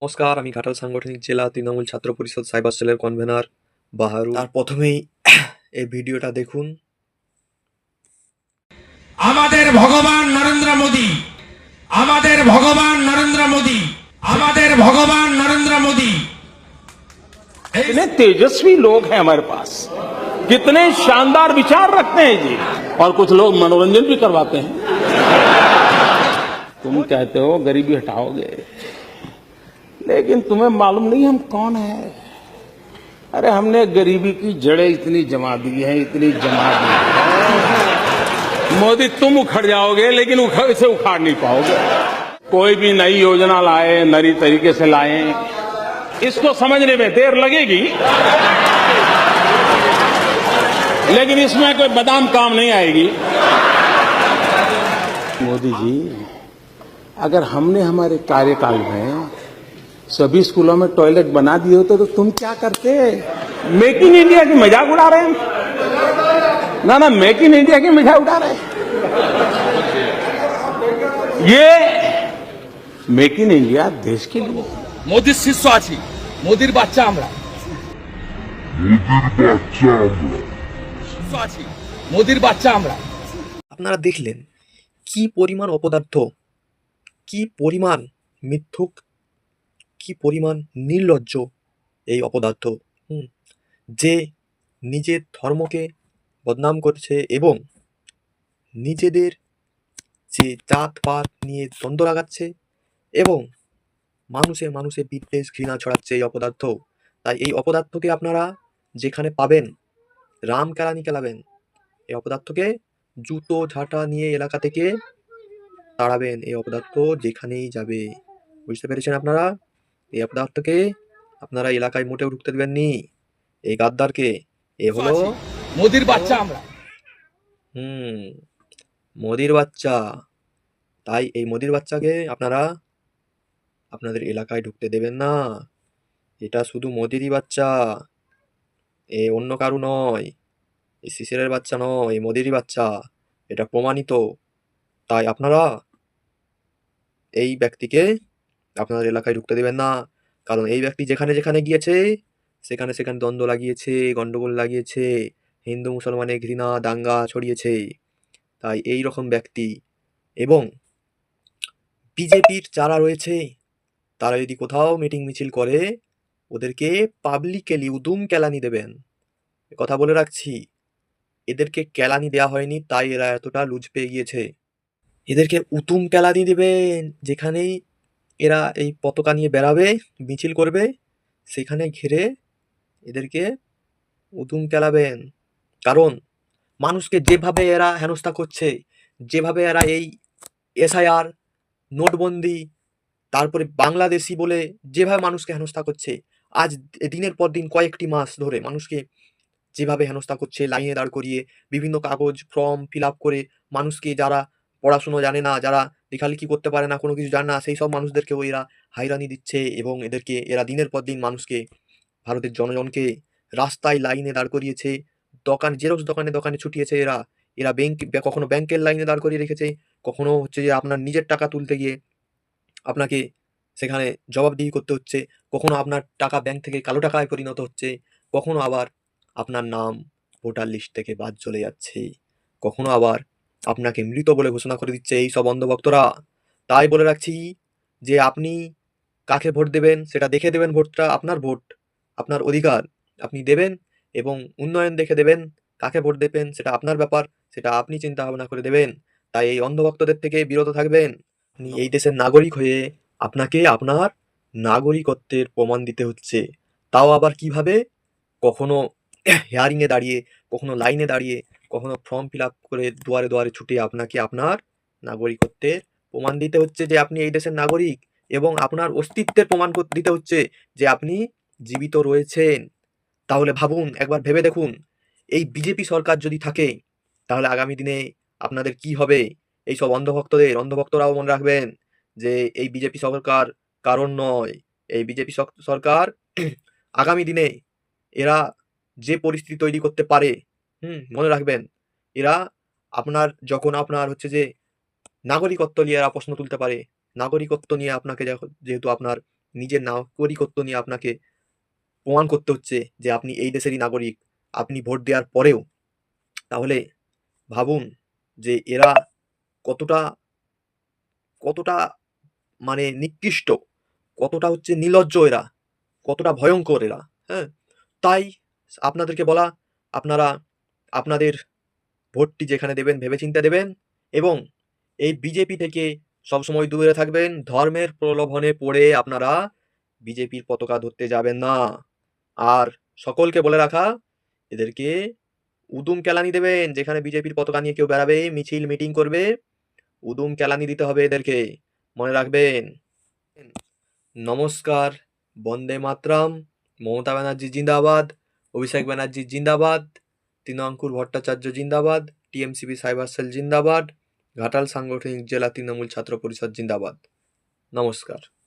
নমস্কার, আমি ঘাটাল সাংগঠনিক জেলা তৃণমূল ছাত্র পরিষদ সাইবার সেলের কনভেনার বাহারু। তার প্রথমেই এই ভিডিওটা দেখুন। আমাদের ভগবান নরেন্দ্র মোদী, আমাদের ভগবান নরেন্দ্র মোদী, আমাদের ভগবান नरेंद्र मोदी। कितने तेजस्वी लोग हैं हमारे पास, कितने शानदार विचार रखते हैं जी। और कुछ लोग मनोरंजन भी करवाते हैं। तुम कहते हो गरीबी हटाओगे, लेकिन तुम्हें मालूम नहीं हम कौन है। अरे हमने गरीबी की जड़ें इतनी जमा दी हैं, इतनी जमा दी है। मोदी तुम उखड़ जाओगे, लेकिन इसे उखाड़ नहीं पाओगे। कोई भी नई योजना लाए, नई तरीके से लाए, इसको समझने में देर लगेगी, लेकिन इसमें कोई बादाम काम नहीं आएगी। मोदी जी, अगर हमने हमारे कार्यकाल में सभी स्कूलों में टॉयलेट बना दिए होते तो तुम क्या करते? मेक इन इंडिया की मजाक उड़ा रहे हैं ना, मेक इन इंडिया की मजाक उड़ा रहे हैं। ये मेक इन इंडिया देश के लिए। মোদির শিষ্য আছি, মোদির বাচ্চা আমরা, শিষ্য আছি, মোদির বাচ্চা আমরা। আপনারা দেখলেন কি পরিমাণ অপদার্থ, কি পরিমাণ মিথ্যুক, কি পরিমাণ নির্লজ্জ এই অপদার্থ, যে নিজের ধর্মকে বদনাম করছে এবং নিজেদের যে জাত পাত নিয়ে দ্বন্দ্ব লাগাচ্ছে এবং মানুষে মানুষে বিদ্বেষ ঘৃণা ছড়াচ্ছে এই অপদার্থ। তাই এই অপদার্থকে আপনারা যেখানে পাবেন রাম কেলানি কেলাবেন। এই অপদার্থকে জুতো ঝাঁটা নিয়ে এলাকা থেকে তাড়াবেন। এই অপদার্থ যেখানেই যাবে, বুঝতে পেরেছেন আপনারা? এই অপদার্থকে আপনারা এলাকায় মোটেও ঢুকতে দেবেন নি। এই গাদ্দারকে, এ হলো মোদির বাচ্চা আমরা। মোদির বাচ্চা। তাই এই মোদির বাচ্চাকে আপনারা আপনাদের এলাকায় ঢুকতে দেবেন না। এটা শুধু মোদিরই বাচ্চা, এ অন্য কারু নয়। এই শিশিরের বাচ্চা নয়, এই মোদিরই বাচ্চা, এটা প্রমাণিত। তাই আপনারা এই ব্যক্তিকে আপনাদের এলাকায় ঢুকতে দেবেন না, কারণ এই ব্যক্তি যেখানে যেখানে গিয়েছে সেখানে সেখানে দ্বন্দ্ব লাগিয়েছে, গন্ডগোল লাগিয়েছে, হিন্দু মুসলমানের ঘৃণা দাঙ্গা ছড়িয়েছে। তাই এই রকম ব্যক্তি এবং বিজেপির যারা রয়েছে তারা যদি কোথাও মিটিং মিছিল করে ওদেরকে পাবলিকেলি উদুম কেলানি দেবেন। কথা বলে রাখছি, এদেরকে কেলানি দেওয়া হয়নি তাই এরা এতটা লুজ পেয়ে গিয়েছে। এদেরকে উতুম কেলানি দেবেন। যেখানেই এরা এই পতাকা নিয়ে বেড়াবে, মিছিল করবে, সেখানে ঘিরে এদেরকে উতুম কেলাবেন। কারণ মানুষকে যেভাবে এরা হেনস্থা করছে, যেভাবে এরা এই এসআইআর, নোটবন্দি, তারপরে বাংলাদেশি বলে যেভাবে মানুষকে হেনস্থা করছে, আজ দিনের পর দিন কয়েকটি মাস ধরে মানুষকে যেভাবে হেনস্থা করছে, লাইনে দাঁড় করিয়ে বিভিন্ন কাগজ ফর্ম ফিল আপ করে মানুষকে, যারা পড়াশুনো জানে না, যারা লেখালেখি করতে পারে না, কোনো কিছু জানে না, সেই সব মানুষদেরকেও এরা হায়রানি দিচ্ছে এবং এরা দিনের পর দিন মানুষকে, ভারতের জনগণকে রাস্তায় লাইনে দাঁড় করিয়েছে, জেরক্স দোকানে দোকানে ছুটিয়েছে। এরা এরা কখনো ব্যাংকের লাইনে দাঁড় করিয়ে রেখেছে, কখনো হচ্ছে যে আপনার নিজের টাকা তুলতে গিয়ে আপনাকে সেখানে জবাবদিহি করতে হচ্ছে, কখনো আপনার টাকা ব্যাংক থেকে কালো টাকায় পরিণত হচ্ছে, কখনো আবার আপনার নাম ভোটার লিস্ট থেকে বাদ চলে যাচ্ছে, কখনো আবার আপনাকে মৃত বলে ঘোষণা করে দিচ্ছে এই সব অন্ধভক্তরা। তাই বলে রাখছি যে আপনি কাকে ভোট দেবেন সেটা দেখে দেবেন। ভোটটা আপনার ভোট, আপনার অধিকার, আপনি দেবেন এবং উন্নয়ন দেখে দেবেন। কাকে ভোট দেবেন সেটা আপনার ব্যাপার, সেটা আপনি চিন্তা ভাবনা করে দেবেন। তাই এই অন্ধভক্তদের থেকে বিরত থাকবেন। আপনি এই দেশের নাগরিক হয়ে আপনাকে আপনার নাগরিকত্বের প্রমাণ দিতে হচ্ছে, তাও আবার কিভাবে? কখনো হিয়ারিংয়ে দাঁড়িয়ে, কখনো লাইনে দাঁড়িয়ে, কখনো ফর্ম ফিল আপ করে দুয়ারে দুয়ারে ছুটে আপনাকে আপনার নাগরিকত্বের প্রমাণ দিতে হচ্ছে যে আপনি এই দেশের নাগরিক, এবং আপনার অস্তিত্বের প্রমাণ দিতে হচ্ছে যে আপনি জীবিত রয়েছেন। তাহলে ভাবুন, একবার ভেবে দেখুন, এই বিজেপি সরকার যদি থাকে তাহলে আগামী দিনে আপনাদের কি হবে? এই সব অন্ধভক্তরাও মনে রাখবেন যে এই বিজেপি সরকার কারণ নয়। এই বিজেপি সরকার আগামী দিনে এরা যে পরিস্থিতি তৈরি করতে পারে, মনে রাখবেন, এরা যখন আপনার হচ্ছে যে নাগরিকত্ব নিয়ে এরা প্রশ্ন তুলতে পারে, নাগরিকত্ব নিয়ে আপনাকে যেহেতু আপনার নিজের নাগরিকত্ব নিয়ে আপনাকে প্রমাণ করতে হচ্ছে যে আপনি এই দেশেরই নাগরিক, আপনি ভোট দেওয়ার পরেও। তাহলে ভাবুন যে এরা কতটা কতটা মানে নিকৃষ্ট, কতটা হচ্ছে নির্লজ্জ এরা, কতটা ভয়ঙ্কর এরা, হ্যাঁ? তাই আপনাদেরকে বলা, আপনারা আপনাদের ভোটটি যেখানে দেবেন ভেবেচিন্তে দেবেন এবং এই বিজেপি থেকে সবসময় দূরে থাকবেন। ধর্মের প্রলোভনে পড়ে আপনারা বিজেপির পতাকা ধরতে যাবেন না। আর সকলকে বলে রাখা, এদেরকে উদুম কেলানি দেবেন। যেখানে বিজেপির পতাকা নিয়ে কেউ বেড়াবে, মিছিল মিটিং করবে, উদুম কেলানি দিতে হবে এদেরকে, মনে রাখবেন। নমস্কার, বন্দে মাতরম, মমতা ব্যানার্জি জিন্দাবাদ, অভিষেক ব্যানার্জি জিন্দাবাদ, তৃণাঙ্কুর ভট্টাচার্য জিন্দাবাদ, টিএমসিপি সাইবার সেল জিন্দাবাদ, ঘাটাল সাংগঠনিক জেলা তৃণমূল ছাত্র পরিষদ জিন্দাবাদ। নমস্কার।